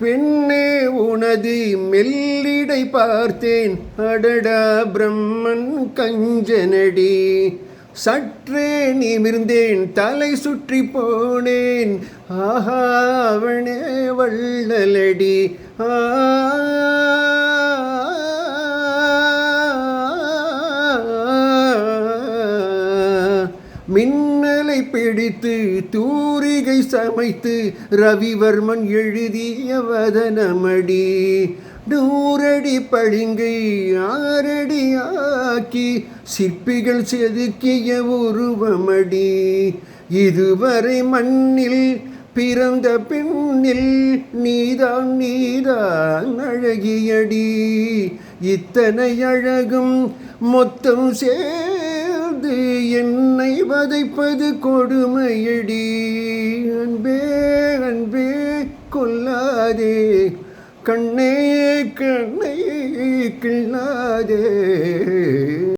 பெண்ணே உனது மெல்லிடை பார்த்தேன், அடடா பிரம்மன் கஞ்சனடி. சற்றே நிமிர்ந்தேன், தலை சுற்றி போனேன், ஆஹா அவனே வள்ளலடி. மின்னலை பிடித்து தூரிகை சமைத்து ரவிவர்மன் எழுதிய வதனமடி. 100 அடி பளிங்கை 6 அடி ஆக்கி சிற்பிகள் செதுக்கிய உருவமடி. இதுவரை மண்ணில் பிறந்த பெண்ணில் நீதான் அழகியடி. இத்தனை அழகும் மொத்தம் சேர்ந்து என்னை வதைப்பது கொடுமையடி. அன்பே அன்பே கொல்லாதே, கண்ணே கண்ணை கிள்ளாதே.